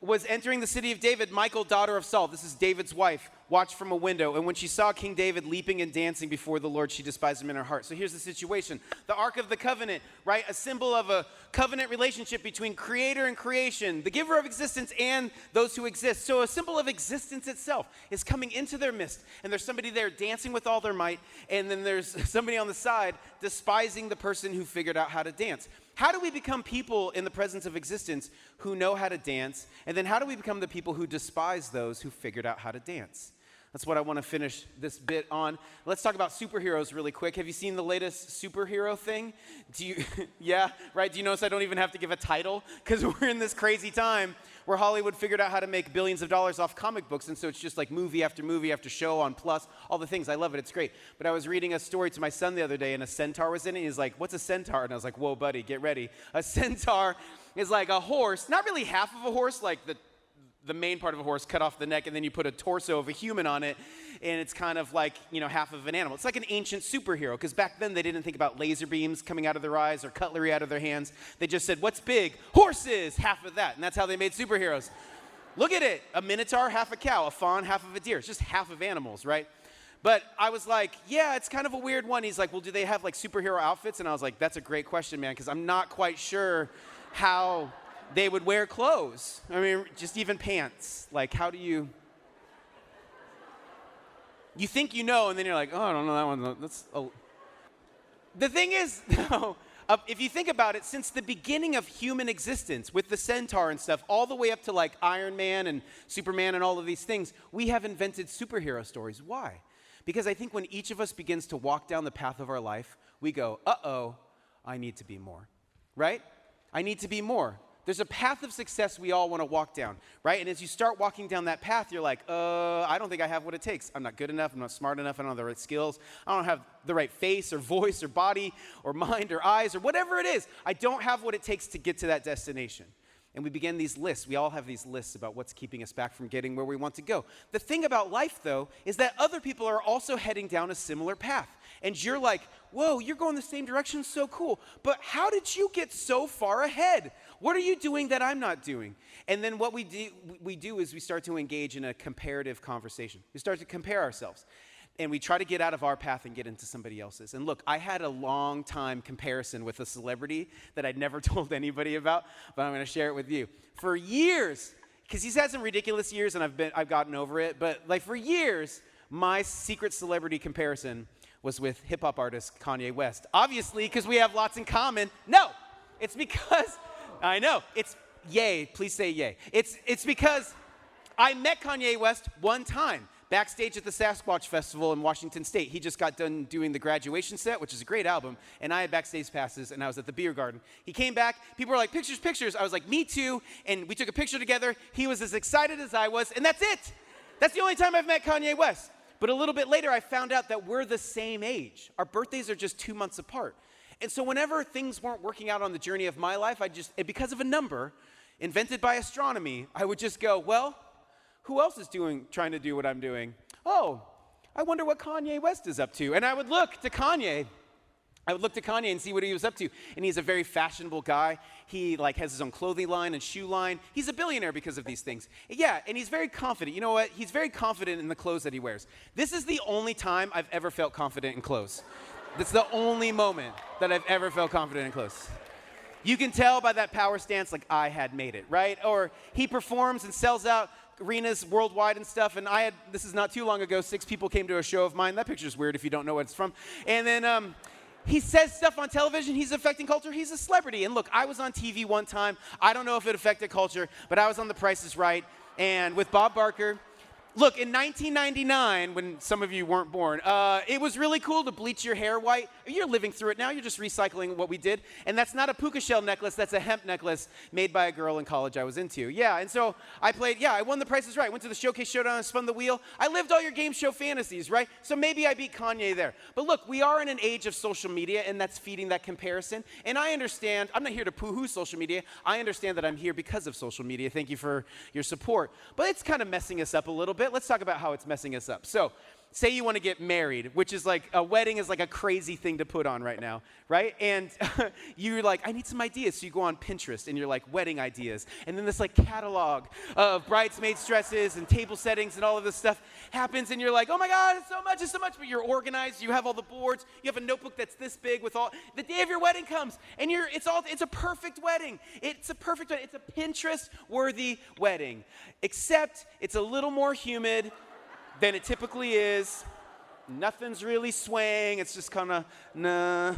was entering the city of David, Michal, daughter of Saul, this is David's wife, watched from a window. And when she saw King David leaping and dancing before the Lord, she despised him in her heart. So here's the situation. The Ark of the Covenant, right? A symbol of a covenant relationship between creator and creation, the giver of existence and those who exist. So a symbol of existence itself is coming into their midst. And there's somebody there dancing with all their might. And then there's somebody on the side despising the person who figured out how to dance. How do we become people in the presence of existence who know how to dance? And then how do we become the people who despise those who figured out how to dance? That's what I want to finish this bit on. Let's talk about superheroes really quick. Have you seen the latest superhero thing? Yeah, right? Do you notice I don't even have to give a title? Because we're in this crazy time where Hollywood figured out how to make billions of dollars off comic books, and so it's just like movie after show on Plus, all the things. I love it. It's great. But I was reading a story to my son the other day, and a centaur was in it. He's like, what's a centaur? And I was like, whoa, buddy, get ready. A centaur is like a horse, not really half of a horse, like the main part of a horse, cut off the neck, and then you put a torso of a human on it, and it's kind of like, half of an animal. It's like an ancient superhero, because back then they didn't think about laser beams coming out of their eyes or cutlery out of their hands. They just said, what's big? Horses, half of that, and that's how they made superheroes. Look at it. A minotaur, half a cow. A fawn, half of a deer. It's just half of animals, right? But I was like, yeah, it's kind of a weird one. He's like, well, do they have like superhero outfits? And I was like, that's a great question, man, because I'm not quite sure how they would wear clothes. I mean, just even pants. Like, how do you think you know, and then you're like, oh, I don't know that one. The thing is, though, if you think about it, since the beginning of human existence, with the centaur and stuff, all the way up to like Iron Man and Superman and all of these things, we have invented superhero stories. Why? Because I think when each of us begins to walk down the path of our life, we go, uh-oh, I need to be more, right? I need to be more. There's a path of success we all want to walk down, right? And as you start walking down that path, you're like, I don't think I have what it takes. I'm not good enough. I'm not smart enough. I don't have the right skills. I don't have the right face or voice or body or mind or eyes or whatever it is. I don't have what it takes to get to that destination. And we begin these lists. We all have these lists about what's keeping us back from getting where we want to go. The thing about life, though, is that other people are also heading down a similar path. And you're like, whoa, you're going the same direction, so cool. But how did you get so far ahead? What are you doing that I'm not doing? And then what we do is we start to engage in a comparative conversation. We start to compare ourselves. And we try to get out of our path and get into somebody else's. And look, I had a long time comparison with a celebrity that I'd never told anybody about, but I'm going to share it with you. For years, because he's had some ridiculous years and I've gotten over it, but like for years, my secret celebrity comparison was with hip-hop artist Kanye West. Obviously, because we have lots in common. No, it's because, I know, it's yay, please say yay. It's because I met Kanye West one time. Backstage at the Sasquatch Festival in Washington State. He just got done doing the Graduation set, which is a great album, and I had backstage passes, and I was at the beer garden. He came back. People were like, pictures, pictures. I was like, me too, and we took a picture together. He was as excited as I was, and that's it. That's the only time I've met Kanye West. But a little bit later, I found out that we're the same age. Our birthdays are just 2 months apart. And so whenever things weren't working out on the journey of my life, because of a number invented by astronomy, I would just go, well, who else is trying to do what I'm doing? Oh, I wonder what Kanye West is up to. And I would look to Kanye. And see what he was up to. And he's a very fashionable guy. He has his own clothing line and shoe line. He's a billionaire because of these things. Yeah, and he's very confident. You know what? He's very confident in the clothes that he wears. This is the only time I've ever felt confident in clothes. That's the only moment that I've ever felt confident in clothes. You can tell by that power stance, like I had made it, right? Or he performs and sells out arenas worldwide and stuff, and this is not too long ago, 6 people came to a show of mine. That picture's weird if you don't know what it's from. And then he says stuff on television. He's affecting culture. He's a celebrity. And look, I was on TV one time. I don't know if it affected culture, but I was on The Price is Right, and with Bob Barker. Look, in 1999, when some of you weren't born, it was really cool to bleach your hair white. You're living through it now. You're just recycling what we did. And that's not a puka shell necklace. That's a hemp necklace made by a girl in college I was into. Yeah, and so I won The Price is Right. Went to the Showcase Showdown and spun the wheel. I lived all your game show fantasies, right? So maybe I beat Kanye there. But look, we are in an age of social media, and that's feeding that comparison. And I understand, I'm not here to poo-hoo social media. I understand that I'm here because of social media. Thank you for your support. But it's kind of messing us up a little bit. Let's talk about how it's messing us up. So, say you want to get married, which is like, a wedding is like a crazy thing to put on right now, right? And you're like, I need some ideas. So you go on Pinterest and you're like, wedding ideas. And then this like catalog of bridesmaids dresses and table settings and all of this stuff happens, and you're like, oh my God, it's so much, but you're organized. You have all the boards. You have a notebook that's this big with all, the day of your wedding comes, and it's a perfect wedding. It's a perfect wedding. It's a Pinterest-worthy wedding, except it's a little more humid than it typically is. Nothing's really swaying. It's just kind of na.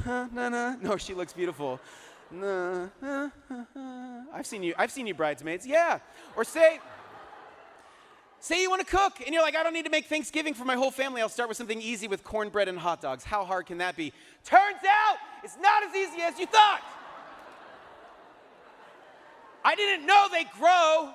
No, she looks beautiful. Nah, I've seen you bridesmaids. Yeah. Or say you want to cook and you're like, I don't need to make Thanksgiving for my whole family. I'll start with something easy with cornbread and hot dogs. How hard can that be? Turns out it's not as easy as you thought. I didn't know they grow.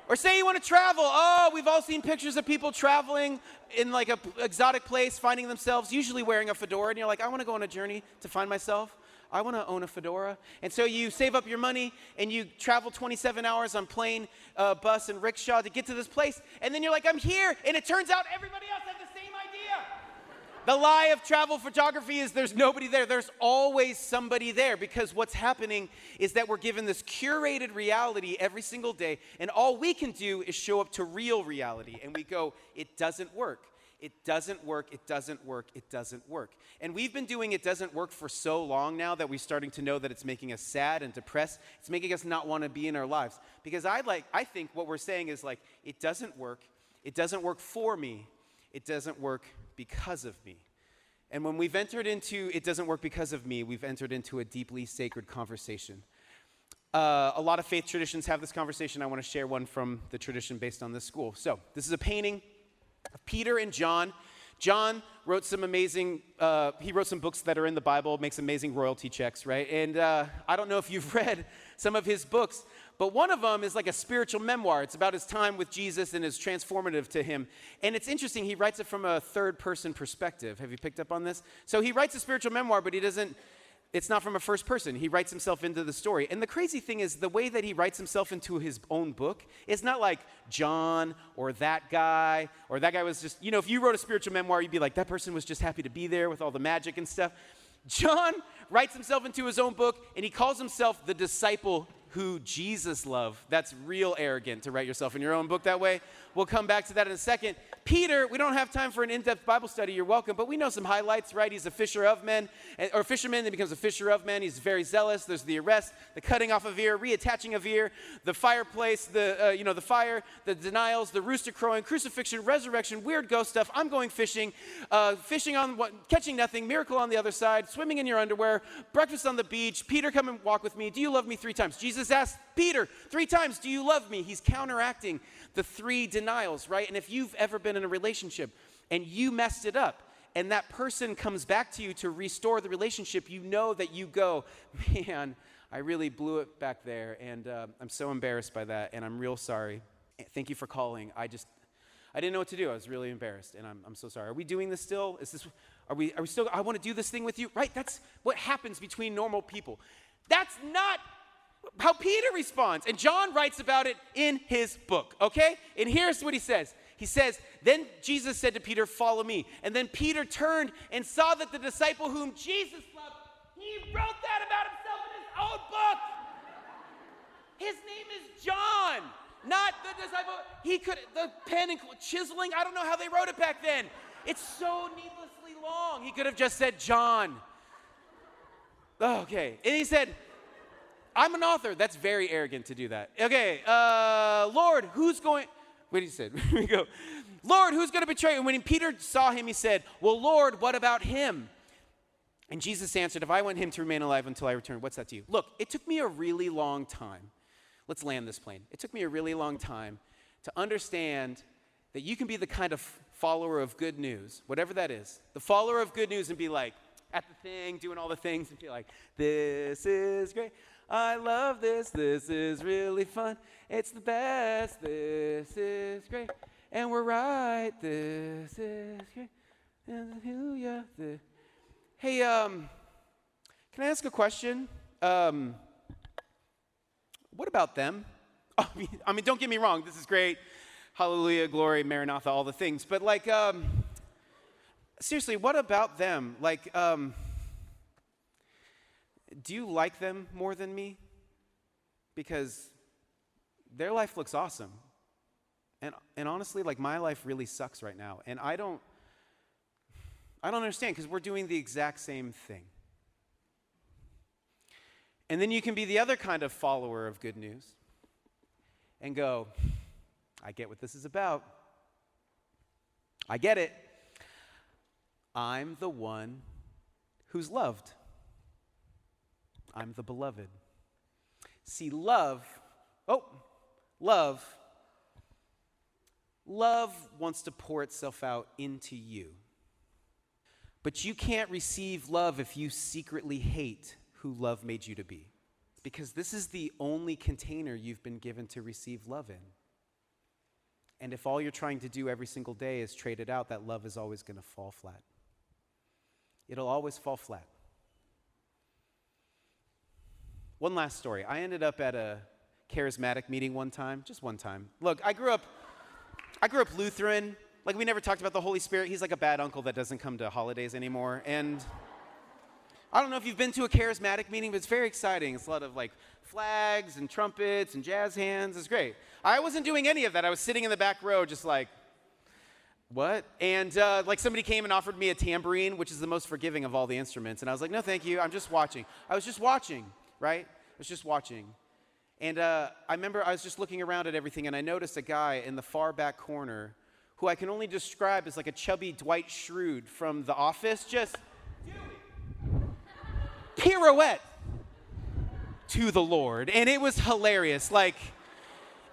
Or say you want to travel. Oh, we've all seen pictures of people traveling in like an exotic place, finding themselves, usually wearing a fedora, and you're like, I want to go on a journey to find myself. I want to own a fedora. And so you save up your money, and you travel 27 hours on plane, bus, and rickshaw to get to this place, and then you're like, I'm here, and it turns out everybody else had the same idea. The lie of travel photography is there's nobody there. There's always somebody there, because what's happening is that we're given this curated reality every single day, and all we can do is show up to real reality, and we go, it doesn't work. It doesn't work, it doesn't work, it doesn't work. And we've been doing it doesn't work for so long now that we're starting to know that it's making us sad and depressed. It's making us not want to be in our lives. Because I think what we're saying is like, it doesn't work for me, it doesn't work because of me. And when we've entered into it doesn't work because of me, we've entered into a deeply sacred conversation. A lot of faith traditions have this conversation. I want to share one from the tradition based on this school. So this is a painting of Peter and John. John wrote some amazing, he wrote some books that are in the Bible, makes amazing royalty checks, right? And I don't know if you've read some of his books, but one of them is like a spiritual memoir. It's about his time with Jesus and is transformative to him. And it's interesting, he writes it from a third-person perspective. Have you picked up on this? So he writes a spiritual memoir, but it's not from a first person. He writes himself into the story. And the crazy thing is the way that he writes himself into his own book is not like John or that guy was just, if you wrote a spiritual memoir, you'd be like, that person was just happy to be there with all the magic and stuff. John writes himself into his own book, and he calls himself the disciple who Jesus loved. That's real arrogant to write yourself in your own book that way. We'll come back to that in a second. Peter, we don't have time for an in-depth Bible study. You're welcome, but we know some highlights, right? He's a fisher of men, or fisherman, then becomes a fisher of men. He's very zealous. There's the arrest, the cutting off of ear, reattaching of ear, the fireplace, the fire, the denials, the rooster crowing, crucifixion, resurrection, weird ghost stuff. I'm going fishing, catching nothing, miracle on the other side, swimming in your underwear, breakfast on the beach. Peter, come and walk with me. Do you love me 3 times? Jesus asked Peter 3 times, do you love me? He's counteracting the 3 denials, right? And if you've ever been in a relationship and you messed it up and that person comes back to you to restore the relationship, you know that you go, man, I really blew it back there, and I'm so embarrassed by that, and I'm real sorry. Thank you for calling. I didn't know what to do. I was really embarrassed, and I'm so sorry. Are we doing this still? Are we still, I want to do this thing with you, right? That's what happens between normal people. That's not how Peter responds. And John writes about it in his book, okay? And here's what he says. He says, then Jesus said to Peter, follow me. And then Peter turned and saw that the disciple whom Jesus loved, he wrote that about himself in his own book. His name is John, not the disciple. The pen and chiseling, I don't know how they wrote it back then. It's so needlessly long. He could have just said John. Okay. And he said, I'm an author. That's very arrogant to do that. Okay, Lord, who's going... What did he say? Here we go. Lord, who's going to betray you? And when Peter saw him, he said, well, Lord, what about him? And Jesus answered, if I want him to remain alive until I return, what's that to you? Look, it took me a really long time. Let's land this plane. It took me a really long time to understand that you can be the kind of follower of good news, whatever that is, the follower of good news, and be like, at the thing, doing all the things, and be like, this is great. I love this. This is really fun. It's the best. This is great. And we're right. This is great. Hallelujah. Hey, can I ask a question? What about them? I mean, don't get me wrong. This is great. Hallelujah, glory, Maranatha, all the things. But like, seriously, what about them? Like, do you like them more than me? Because their life looks awesome. And honestly, like, my life really sucks right now. And I don't understand, because we're doing the exact same thing. And then you can be the other kind of follower of good news and go, I get what this is about. I get it. I'm the one who's loved. I'm the beloved. See, love wants to pour itself out into you. But you can't receive love if you secretly hate who love made you to be. Because this is the only container you've been given to receive love in. And if all you're trying to do every single day is trade it out, that love is always going to fall flat. It'll always fall flat. One last story. I ended up at a charismatic meeting one time, just one time. Look, I grew up Lutheran. Like, we never talked about the Holy Spirit. He's like a bad uncle that doesn't come to holidays anymore. And I don't know if you've been to a charismatic meeting, but it's very exciting. It's a lot of like flags and trumpets and jazz hands. It's great. I wasn't doing any of that. I was sitting in the back row just like, what? And like somebody came and offered me a tambourine, which is the most forgiving of all the instruments. And I was like, no, thank you. I'm just watching. I was just watching, right? I was just watching. And I remember I was just looking around at everything, and I noticed a guy in the far back corner who I can only describe as like a chubby Dwight Schrute from The Office, just pirouette to the Lord. And it was hilarious. Like,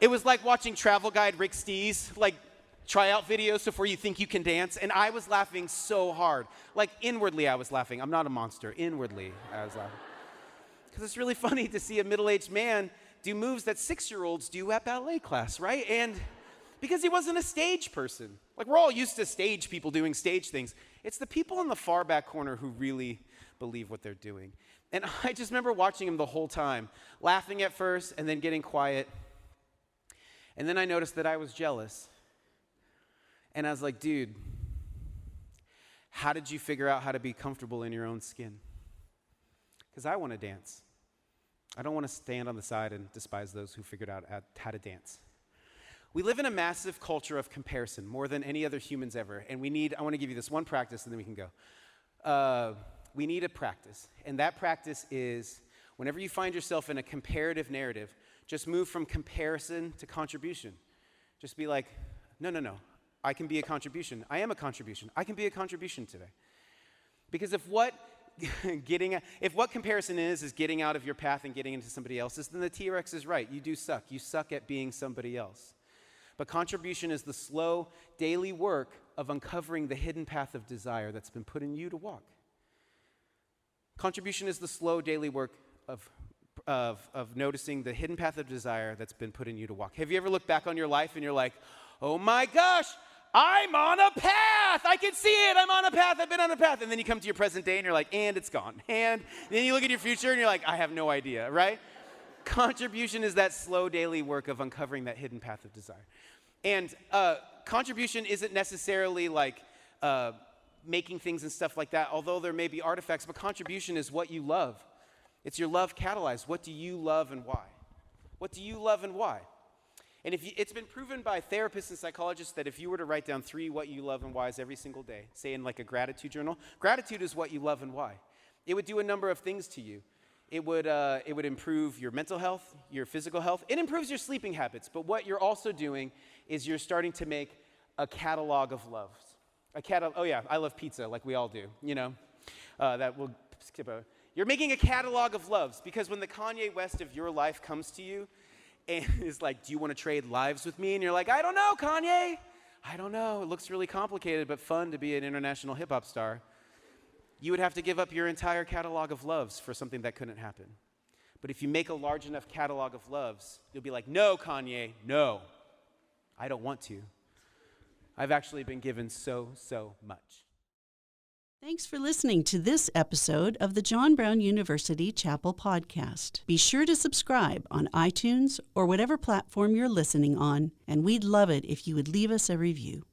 it was like watching travel guide Rick Stees, like, tryout videos before you think you can dance. And I was laughing so hard. Like, inwardly I was laughing. I'm not a monster. Inwardly I was laughing. Because it's really funny to see a middle-aged man do moves that 6-year-olds do at ballet class, right? And because he wasn't a stage person. Like, we're all used to stage people doing stage things. It's the people in the far back corner who really believe what they're doing. And I just remember watching him the whole time, laughing at first and then getting quiet. And then I noticed that I was jealous. And I was like, dude, how did you figure out how to be comfortable in your own skin? Because I want to dance. I don't want to stand on the side and despise those who figured out how to dance. We live in a massive culture of comparison, more than any other humans ever. And I want to give you this one practice and then we can go. We need a practice. And that practice is, whenever you find yourself in a comparative narrative, just move from comparison to contribution. Just be like, no. I can be a contribution. I am a contribution. I can be a contribution today. Because if what comparison is getting out of your path and getting into somebody else's, then the T-Rex is right. You do suck. You suck at being somebody else. But contribution is the slow, daily work of uncovering the hidden path of desire that's been put in you to walk. Contribution is the slow, daily work of noticing the hidden path of desire that's been put in you to walk. Have you ever looked back on your life and you're like, oh my gosh, I'm on a path. I can see it. I'm on a path. I've been on a path. And then you come to your present day and you're like, and it's gone. And then you look at your future and you're like, I have no idea, right? Contribution is that slow daily work of uncovering that hidden path of desire. And contribution isn't necessarily like making things and stuff like that, although there may be artifacts, but contribution is what you love. It's your love catalyzed. What do you love and why? What do you love and why? And it's been proven by therapists and psychologists that if you were to write down 3 what you love and whys every single day, say in like a gratitude journal, gratitude is what you love and why. It would do a number of things to you. It would improve your mental health, your physical health. It improves your sleeping habits. But what you're also doing is you're starting to make a catalog of loves. Oh yeah, I love pizza, like we all do. You know, that we'll skip over. You're making a catalog of loves because when the Kanye West of your life comes to you and is like, "Do you want to trade lives with me?" and you're like, "I don't know, Kanye. I don't know. It looks really complicated, but fun to be an international hip hop star." You would have to give up your entire catalog of loves for something that couldn't happen. But if you make a large enough catalog of loves, you'll be like, "No, Kanye, no, I don't want to. I've actually been given so much." Thanks for listening to this episode of the John Brown University Chapel Podcast. Be sure to subscribe on iTunes or whatever platform you're listening on, and we'd love it if you would leave us a review.